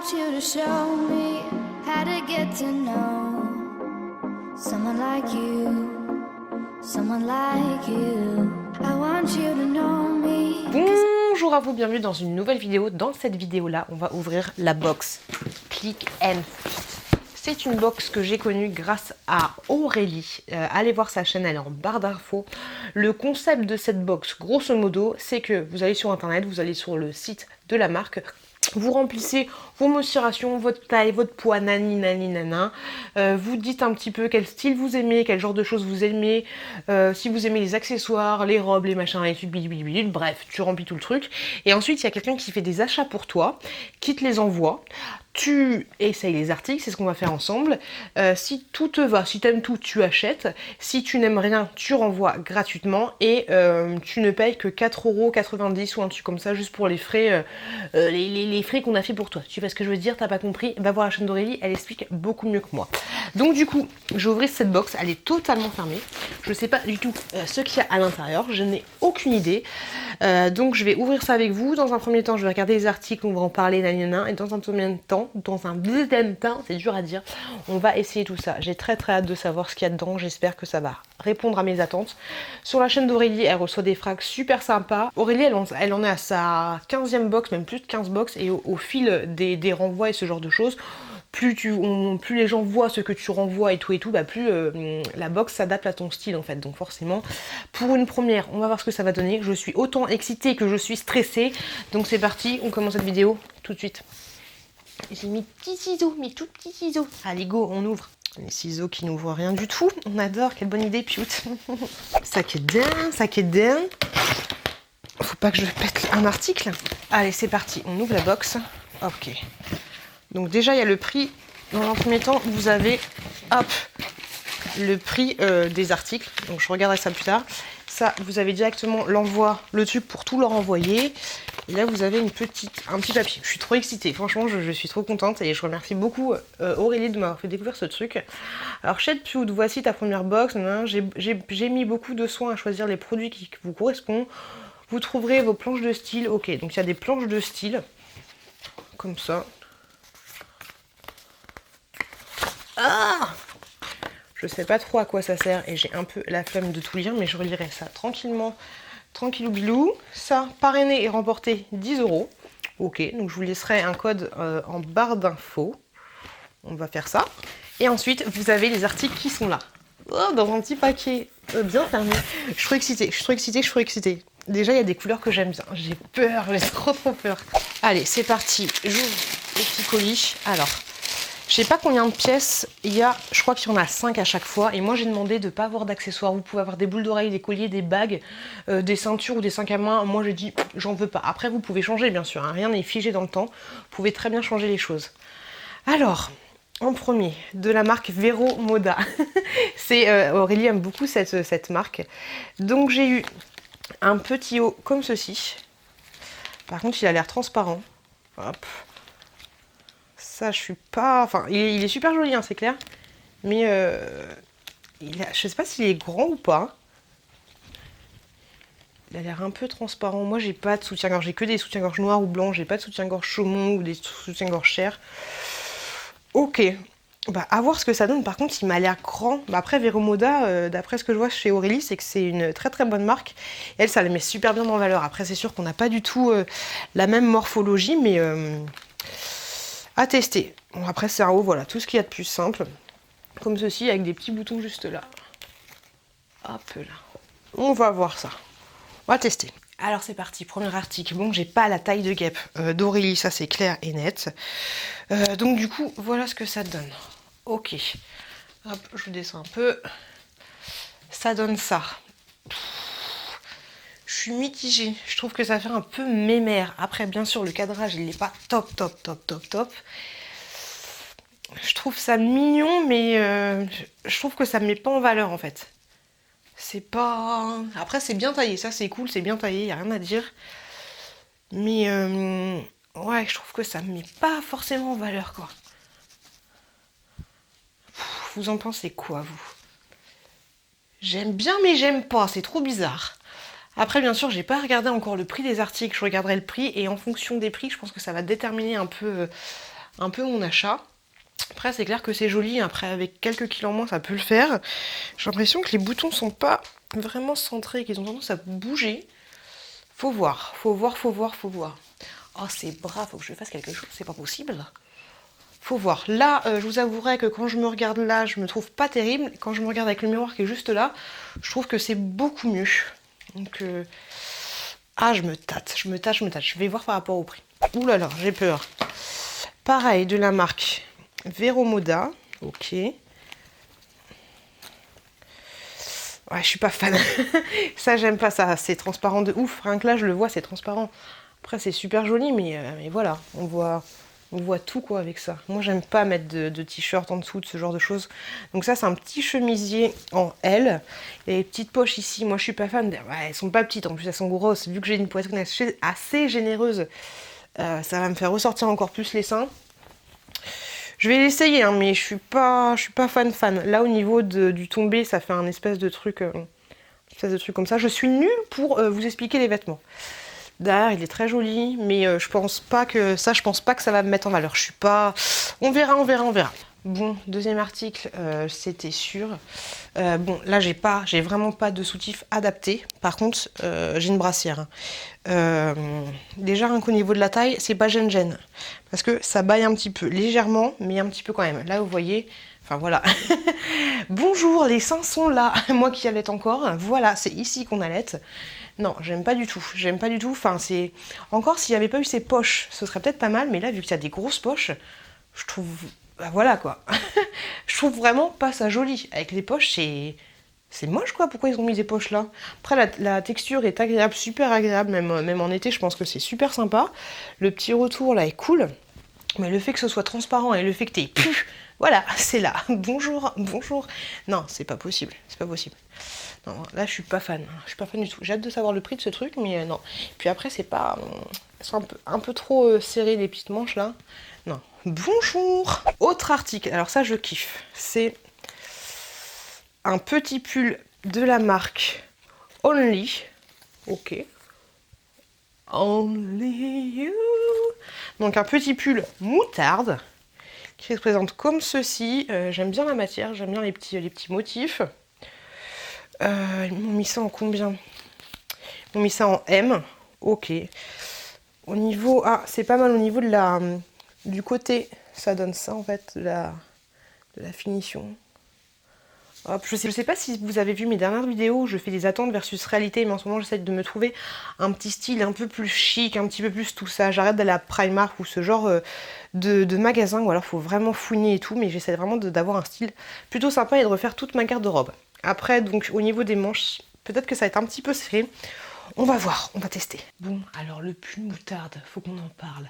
want you to show me how to get to know someone like you, someone like you. I want you to know me. Bonjour à vous, bienvenue dans une nouvelle vidéo. Dans cette vidéo-là, on va ouvrir la box Click and Fit. C'est une box que j'ai connue grâce à Aurélie. Allez voir sa chaîne, elle est en barre d'infos. Le concept de cette box, grosso modo, c'est que vous allez sur internet, vous allez sur le site de la marque, vous remplissez vos mensurations, votre taille, votre poids, nani nani nana. Vous dites un petit peu quel style vous aimez, quel genre de choses vous aimez, si vous aimez les accessoires, les robes, les machins, les trucs, bref, tu remplis tout le truc. Et ensuite, il y a quelqu'un qui fait des achats pour toi, qui te les envoie. Tu essayes les articles, c'est ce qu'on va faire ensemble. Si tout te va, si tu aimes tout, tu achètes. Si tu n'aimes rien, tu renvoies gratuitement. Et tu ne payes que 4,90 € ou un truc comme ça, juste pour les frais, les frais qu'on a fait pour toi. Tu vois ce que je veux dire? T'as pas compris? Va voir la chaîne d'Aurélie, elle explique beaucoup mieux que moi. Donc du coup, j'ai ouvert cette box, elle est totalement fermée. Je sais pas du tout ce qu'il y a à l'intérieur, je n'ai aucune idée. Donc je vais ouvrir ça avec vous. Dans un premier temps, je vais regarder les articles, on va en parler, nanana, et dans un deuxième temps, c'est dur à dire, on va essayer tout ça. J'ai très hâte de savoir ce qu'il y a dedans, j'espère que ça va répondre à mes attentes. Sur la chaîne d'Aurélie, elle reçoit des frags super sympas. Aurélie, elle en est à sa 15e box, même plus de 15 box, et au fil des renvois et ce genre de choses, plus les gens voient ce que tu renvoies et tout, bah plus la box s'adapte à ton style en fait. Donc forcément, pour une première, on va voir ce que ça va donner. Je suis autant excitée que je suis stressée. Donc c'est parti, on commence cette vidéo tout de suite. J'ai mis petits ciseaux, mes tout petits ciseaux. Allez go, on ouvre. Les ciseaux qui n'ouvrent rien du tout. On adore, quelle bonne idée, pute. Sac est dingue. Faut pas que je pète un article. Allez, c'est parti, on ouvre la box. Ok. Donc déjà, il y a le prix. Dans un premier temps, vous avez, hop, le prix des articles. Donc je regarderai ça plus tard. Ça, vous avez directement l'envoi, le truc pour tout leur envoyer. Et là, vous avez un petit papier. Je suis trop excitée. Franchement, je suis trop contente. Et je remercie beaucoup Aurélie de m'avoir fait découvrir ce truc. Alors, Shed Pute, voici ta première box. J'ai mis beaucoup de soin à choisir les produits qui vous correspondent. Vous trouverez vos planches de style. Ok, donc il y a des planches de style. Comme ça. Ah! Je sais pas trop à quoi ça sert et j'ai un peu la flemme de tout lire, mais je relirai ça tranquillement, tranquillou bilou. Ça, parrainé et remporté 10 €. Ok, donc je vous laisserai un code en barre d'infos. On va faire ça. Et ensuite, vous avez les articles qui sont là. Oh, dans un petit paquet bien fermé. Je suis trop excitée. Déjà, il y a des couleurs que j'aime bien. J'ai peur, j'ai trop peur. Allez, c'est parti. J'ouvre le petit colis. Alors... je sais pas combien de pièces il y a, je crois qu'il y en a 5 à chaque fois. Et moi j'ai demandé de ne pas avoir d'accessoires. Vous pouvez avoir des boules d'oreilles, des colliers, des bagues, des ceintures ou des sacs à main. Moi j'ai dit j'en veux pas. Après vous pouvez changer bien sûr, hein. Rien n'est figé dans le temps. Vous pouvez très bien changer les choses. Alors, en premier, de la marque Vero Moda. Aurélie aime beaucoup cette marque. Donc j'ai eu un petit haut comme ceci. Par contre il a l'air transparent. Hop. Ça, je suis pas... enfin, il est super joli, hein, c'est clair. Mais je sais pas s'il est grand ou pas. Il a l'air un peu transparent. Moi, j'ai pas de soutien-gorge. J'ai que des soutiens-gorge noirs ou blancs. J'ai pas de soutien-gorge chaumon ou des soutiens-gorge chair. Ok. Bah, à voir ce que ça donne. Par contre, il m'a l'air grand. Bah, après, Vero Moda, d'après ce que je vois chez Aurélie, c'est que c'est une très bonne marque. Elle, ça la met super bien en valeur. Après, c'est sûr qu'on n'a pas du tout la même morphologie, mais... à tester. Bon, après c'est un haut, voilà, tout ce qu'il y a de plus simple. Comme ceci, avec des petits boutons juste là. Hop là. On va voir ça. On va tester. Alors c'est parti, premier article. Bon, j'ai pas la taille de guêpe d'Aurélie, ça c'est clair et net. Donc du coup, voilà ce que ça donne. Ok. Hop, je descends un peu. Ça donne ça. Je suis mitigée. Je trouve que ça fait un peu mémère. Après, bien sûr, le cadrage, il n'est pas top. Je trouve ça mignon, mais je trouve que ça ne me met pas en valeur, en fait. C'est pas... Après, c'est bien taillé. Ça, c'est cool, c'est bien taillé, il n'y a rien à dire. Mais, ouais, je trouve que ça ne me met pas forcément en valeur, quoi. Vous en pensez quoi, vous? J'aime bien, mais j'aime pas. C'est trop bizarre. Après, bien sûr, j'ai pas regardé encore le prix des articles, je regarderai le prix et en fonction des prix, je pense que ça va déterminer un peu un peu mon achat. Après, c'est clair que c'est joli. Après, avec quelques kilos en moins, ça peut le faire. J'ai l'impression que les boutons sont pas vraiment centrés, qu'ils ont tendance à bouger. Faut voir, faut voir, faut voir, faut voir. Oh, c'est bras, faut que je fasse quelque chose, c'est pas possible. Faut voir. Là, je vous avouerai que quand je me regarde là, je me trouve pas terrible. Quand je me regarde avec le miroir qui est juste là, je trouve que c'est beaucoup mieux. Donc, ah, je me tâte. Je vais voir par rapport au prix. Ouh là là, j'ai peur. Pareil, de la marque Vero Moda. Ok. Ouais, je suis pas fan. Ça, j'aime pas ça. C'est transparent de ouf. Rien que là, je le vois, c'est transparent. Après, c'est super joli, mais voilà, on voit tout quoi avec ça. Moi, j'aime pas mettre de t-shirt en dessous de ce genre de choses. Donc ça, c'est un petit chemisier en L. Et les petites poches ici, moi, je suis pas fan. Ouais, elles sont pas petites, en plus, elles sont grosses. Vu que j'ai une poitrine assez généreuse, ça va me faire ressortir encore plus les seins. Je vais l'essayer, hein, mais je suis pas fan. Là, au niveau du tombé, ça fait un espèce de truc comme ça. Je suis nulle pour vous expliquer les vêtements. Derrière, il est très joli, mais je pense pas que ça va me mettre en valeur. Je suis pas... On verra. Bon, deuxième article, c'était sûr. Bon, là, j'ai vraiment pas de soutif adapté. Par contre, j'ai une brassière. Déjà, rien qu'au niveau de la taille, c'est pas gêne. Parce que ça baille un petit peu, légèrement, mais un petit peu quand même. Là, vous voyez... Enfin, voilà. Bonjour, les seins sont là. Moi qui allaite encore. Voilà, c'est ici qu'on allaite. Non, j'aime pas du tout. Enfin, c'est... Encore, s'il n'y avait pas eu ces poches, ce serait peut-être pas mal. Mais là, vu qu'il y a des grosses poches, je trouve... Bah, voilà, quoi. Je trouve vraiment pas ça joli. Avec les poches, c'est moche, quoi. Pourquoi ils ont mis des poches là? Après, la texture est agréable, super agréable. Même en été, je pense que c'est super sympa. Le petit retour, là, est cool. Mais le fait que ce soit transparent et le fait que t'aies pu... Voilà, c'est là. Bonjour. Non, c'est pas possible. Non, là, je suis pas fan. Du tout. J'ai hâte de savoir le prix de ce truc, mais non. Puis après, c'est pas... C'est un peu trop serré, les petites manches, là. Non. Bonjour. Autre article. Alors ça, je kiffe. C'est un petit pull de la marque Only. Ok. Only you. Donc un petit pull moutarde qui se présente comme ceci. J'aime bien la matière, j'aime bien les petits motifs. Ils m'ont mis ça en combien? Ils m'ont mis ça en M. Ok. Au niveau... Ah, c'est pas mal au niveau du côté. Ça donne ça en fait, de la finition. Hop, je sais pas si vous avez vu mes dernières vidéos où je fais des attentes versus réalité, mais en ce moment j'essaie de me trouver un petit style un peu plus chic, un petit peu plus tout ça. J'arrête d'aller à Primark ou ce genre de magasin où alors faut vraiment fouiner et tout, mais j'essaie vraiment d'avoir un style plutôt sympa et de refaire toute ma garde-robe. Après, donc au niveau des manches, peut-être que ça va être un petit peu serré. On va voir, on va tester. Bon, alors le pull moutarde, faut qu'on en parle.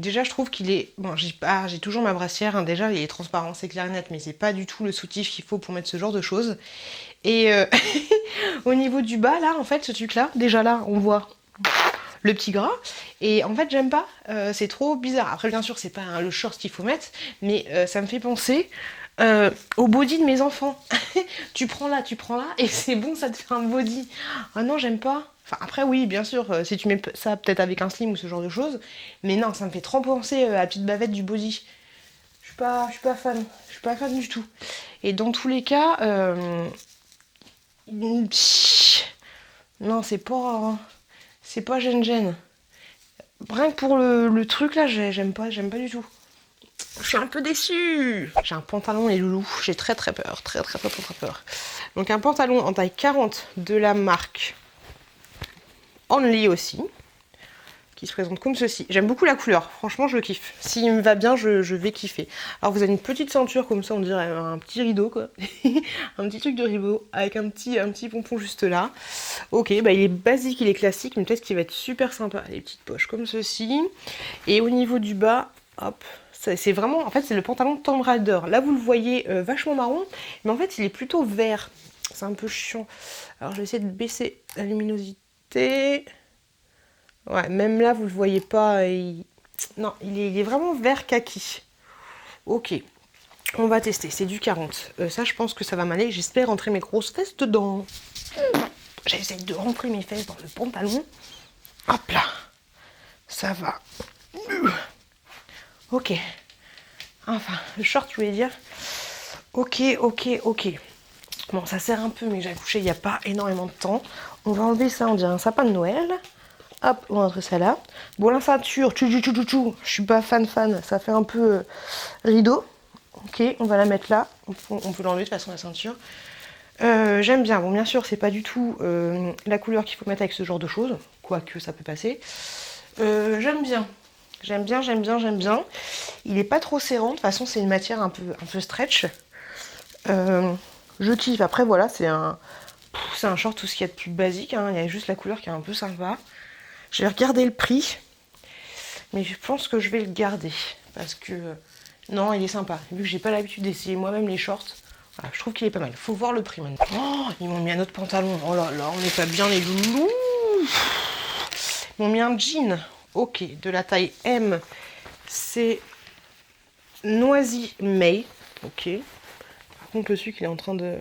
Déjà je trouve qu'il est... Bon, j'ai toujours ma brassière, hein. Déjà il est transparent, c'est clair et net, mais c'est pas du tout le soutif qu'il faut pour mettre ce genre de choses. Et au niveau du bas là, en fait, ce truc là, déjà là, on voit le petit gras, et en fait j'aime pas, c'est trop bizarre. Après bien sûr c'est pas le short qu'il faut mettre, mais ça me fait penser au body de mes enfants. tu prends là, et c'est bon, ça te fait un body. Ah non, j'aime pas. Enfin, après, oui, bien sûr, si tu mets ça peut-être avec un slim ou ce genre de choses. Mais non, ça me fait trop penser à la petite bavette du body. Je suis pas fan. Je suis pas fan du tout. Et dans tous les cas, non, c'est pas gêne. Rien que pour le truc là, j'aime pas du tout. Je suis un peu déçue. J'ai un pantalon les loulous, j'ai très peur, très peur. Donc un pantalon en taille 40 de la marque Only aussi, qui se présente comme ceci. J'aime beaucoup la couleur, franchement je kiffe. S'il me va bien, je vais kiffer. Alors vous avez une petite ceinture comme ça, on dirait un petit rideau quoi. Un petit truc de rideau avec un petit pompon juste là. Ok, bah il est basique, il est classique, mais peut-être qu'il va être super sympa. Les petites poches comme ceci. Et au niveau du bas, hop, c'est vraiment, en fait c'est le pantalon Tomb Raider. Là vous le voyez vachement marron, mais en fait il est plutôt vert. C'est un peu chiant. Alors je vais essayer de baisser la luminosité. Ouais, même là vous le voyez pas. Non, il est vraiment vert kaki. Ok, on va tester. C'est du 40. Ça je pense que ça va m'aller. J'espère rentrer mes grosses fesses dedans. J'essaie de rentrer mes fesses dans le pantalon. Hop là, ça va. Ok. Enfin, le short, je voulais dire. Ok. Bon, ça sert un peu, mais j'ai accouché il n'y a pas énormément de temps. On va enlever ça, on dirait un sapin de Noël. Hop, on va rentrer ça là. Bon, la ceinture, je suis pas fan, ça fait un peu rideau. Ok, on va la mettre là. On peut l'enlever de toute façon, la ceinture. J'aime bien. Bon, bien sûr, c'est pas du tout la couleur qu'il faut mettre avec ce genre de choses. Quoique, ça peut passer. J'aime bien. J'aime bien. Il est pas trop serrant. De toute façon, c'est une matière un peu stretch. Je kiffe. Après, voilà, c'est un short, tout ce qu'il y a de plus basique. Hein. Il y a juste la couleur qui est un peu sympa. Je vais regarder le prix. Mais je pense que je vais le garder. Parce que... non, il est sympa. Vu que j'ai pas l'habitude d'essayer moi-même les shorts, voilà, je trouve qu'il est pas mal. Faut voir le prix maintenant. Oh, ils m'ont mis un autre pantalon. Oh là là, on n'est pas bien les loulous. Ils m'ont mis un jean. Ok, de la taille M. C'est Noisy May. Ok. Par contre, le sucre, il est en train de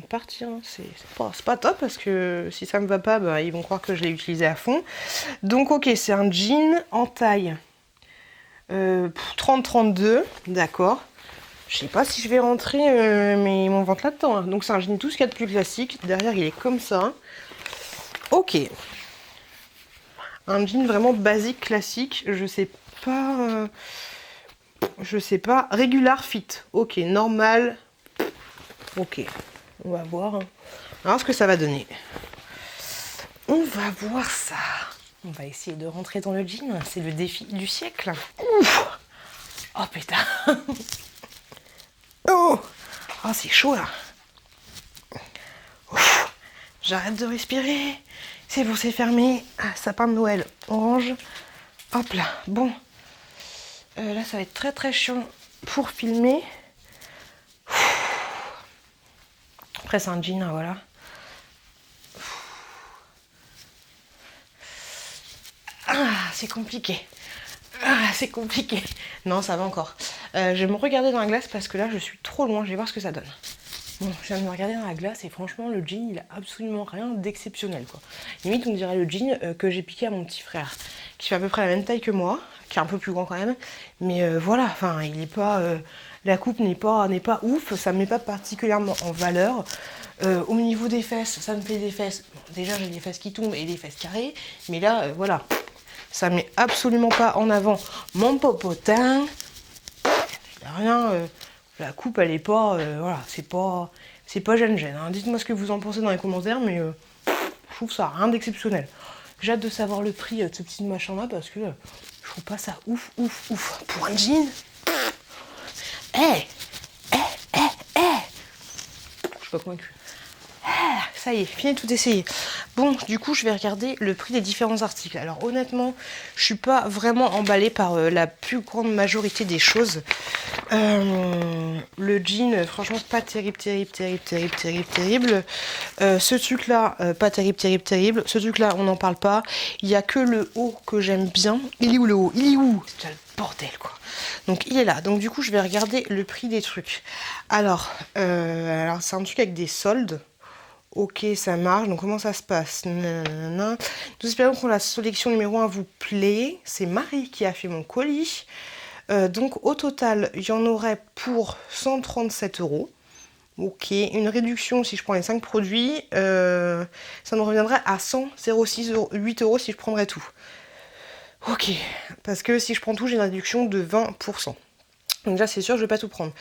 partir. Hein. C'est pas top parce que si ça me va pas, bah, ils vont croire que je l'ai utilisé à fond. Donc, ok, c'est un jean en taille 30-32. D'accord. Je sais pas si je vais rentrer mon ventre là-dedans. Hein. Donc, c'est un jean tout ce qu'il y a de plus classique. Derrière, il est comme ça. Ok. Un jean vraiment basique, classique. Je sais pas. Regular fit. Ok, normal. Ok. On va voir. Hein. On va voir ce que ça va donner. On va voir ça. On va essayer de rentrer dans le jean. C'est le défi du siècle. Ouf. Oh putain. Oh. Oh, c'est chaud là. Ouf. J'arrête de respirer. C'est bon, c'est fermé. Ah, sapin de Noël orange. Hop là. Bon. Là, ça va être très chiant pour filmer. Après, c'est un jean, hein, voilà. Ah, c'est compliqué. Ah, c'est compliqué. Non, ça va encore. Je vais me regarder dans la glace parce que là, je suis trop loin. Je vais voir ce que ça donne. Bon, je viens de me regarder dans la glace et franchement, le jean, il a absolument rien d'exceptionnel, quoi. Limite, on dirait le jean que j'ai piqué à mon petit frère, qui fait à peu près la même taille que moi, qui est un peu plus grand quand même. Mais voilà, enfin, il est pas... la coupe n'est pas ouf, ça me met pas particulièrement en valeur. Au niveau des fesses, ça me fait des fesses... Bon, déjà, j'ai des fesses qui tombent et des fesses carrées, mais là, voilà... Ça met absolument pas en avant mon popotin. Il n'y a rien. La coupe, elle est pas. Voilà, c'est pas gêne. Hein. Dites-moi ce que vous en pensez dans les commentaires, mais je trouve ça rien d'exceptionnel. J'ai hâte de savoir le prix de ce petit machin-là parce que je trouve pas ça ouf. Pour un jean. Je suis pas convaincue. Ça y est, fini de tout essayer. Bon, du coup, je vais regarder le prix des différents articles. Alors, honnêtement, je suis pas vraiment emballée par la plus grande majorité des choses. Le jean, franchement, pas terrible. Ce truc-là, pas terrible. Ce truc-là, on n'en parle pas. Il y a que le haut que j'aime bien. Il est où le haut? Il est où? C'est déjà le bordel, quoi. Donc, il est là. Donc, du coup, je vais regarder le prix des trucs. Alors c'est un truc avec des soldes. Ok, ça marche. Donc, comment ça se passe? Nous espérons que la sélection numéro 1 vous plaît. C'est Marie qui a fait mon colis. Donc, au total, il y en aurait pour 137 €. Ok, une réduction si je prends les 5 produits. Ça me reviendrait à 106,8 € si je prendrais tout. Ok, parce que si je prends tout, j'ai une réduction de 20%. Donc déjà, c'est sûr, je vais pas tout prendre.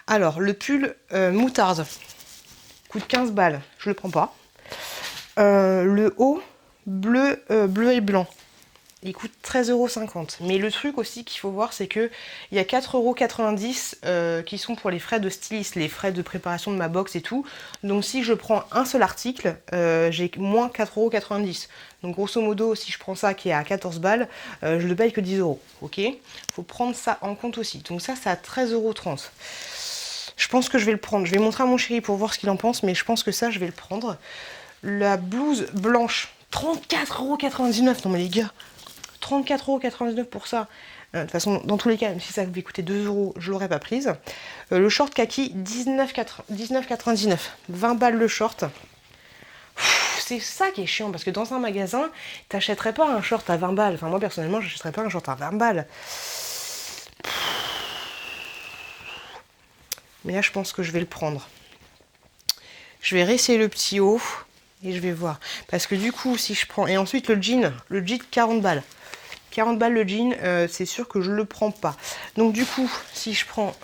Alors, le pull moutarde. Coûte 15 balles, je le prends pas. Le haut bleu et blanc, il coûte 13,50 €. Mais le truc aussi qu'il faut voir, c'est que il y a 4,90 € qui sont pour les frais de styliste, les frais de préparation de ma box et tout. Donc si je prends un seul article, j'ai moins 4,90 €. Donc grosso modo, si je prends ça qui est à 14 balles, je ne paye que 10 €. Ok, faut prendre ça en compte aussi. Donc ça, c'est à 13,30 €. Je pense que je vais le prendre. Je vais montrer à mon chéri pour voir ce qu'il en pense, mais je pense que ça, je vais le prendre. La blouse blanche, 34,99 €. Non mais les gars, 34,99 € pour ça. De toute façon, dans tous les cas, même si ça devait coûter 2 €, je l'aurais pas prise. Le short kaki, 19,99 €. 20 balles le short. C'est ça qui est chiant, parce que dans un magasin, t'achèterais pas un short à 20 balles. Enfin, moi, personnellement, j'achèterais pas un short à 20 balles. Mais là, je pense que je vais le prendre. Je vais réessayer le petit haut et je vais voir. Parce que du coup, si je prends... Et ensuite, le jean 40 balles. 40 balles le jean, c'est sûr que je le prends pas. Donc du coup, si je prends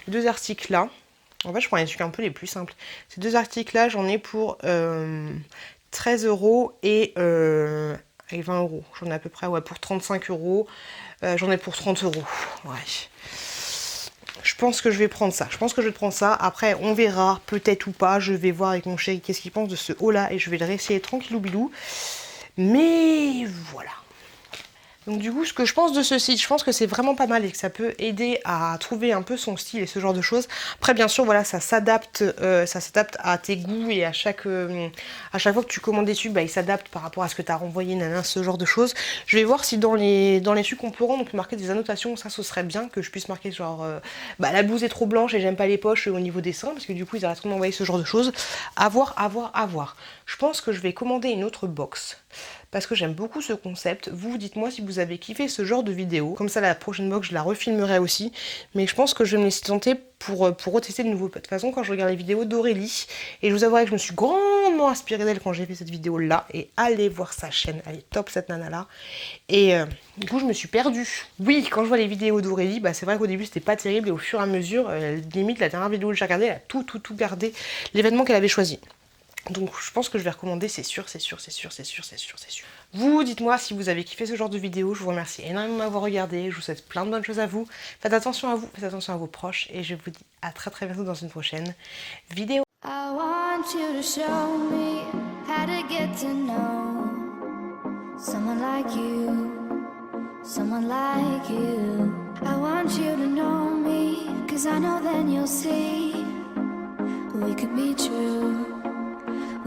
les deux articles là, en fait, je prends les trucs un peu les plus simples. Ces deux articles là, j'en ai pour 13 € et 20 €. J'en ai à peu près pour 35 €. J'en ai pour 30 €. Ouais. Je pense que je vais prendre ça. Je pense que je vais prendre ça. Après, on verra, peut-être ou pas. Je vais voir avec mon chéri qu'est-ce qu'il pense de ce haut-là. Et je vais le réessayer tranquillou bilou. Mais voilà. Donc du coup, ce que je pense de ce site, je pense que c'est vraiment pas mal et que ça peut aider à trouver un peu son style et ce genre de choses. Après, bien sûr, voilà, ça s'adapte à tes goûts et à chaque fois que tu commandes des trucs, bah, il s'adapte par rapport à ce que tu as renvoyé, nana, ce genre de choses. Je vais voir si dans les trucs qu'on peut rendre, on peut marquer des annotations. Ça, ce serait bien que je puisse marquer genre, la blouse est trop blanche et j'aime pas les poches au niveau des seins, parce que du coup, ils arrêteront d'envoyer ce genre de choses. À voir. Je pense que je vais commander une autre box. Parce que j'aime beaucoup ce concept. Vous dites-moi si vous avez kiffé ce genre de vidéo. Comme ça, la prochaine box, je la refilmerai aussi. Mais je pense que je vais me laisser tenter pour retester de nouveau. De toute façon, quand je regarde les vidéos d'Aurélie, et je vous avouerai que je me suis grandement inspirée d'elle quand j'ai fait cette vidéo-là. Et allez voir sa chaîne. Elle est top, cette nana-là. Et du coup, je me suis perdue. Oui, quand je vois les vidéos d'Aurélie, bah, c'est vrai qu'au début, c'était pas terrible. Et au fur et à mesure, limite, la dernière vidéo que j'ai regardée, elle a tout gardé l'événement qu'elle avait choisi. Donc je pense que je vais recommander, c'est sûr. Vous, dites-moi si vous avez kiffé ce genre de vidéo. Je vous remercie énormément d'avoir regardé. Je vous souhaite plein de bonnes choses à vous. Faites attention à vous, faites attention à vos proches. Et je vous dis à très bientôt dans une prochaine vidéo. I want you to show me how to get to know someone like you, someone like you. I want you to know me, 'cause I know then you'll see we could be true.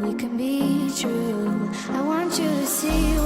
We can be true. I want you to see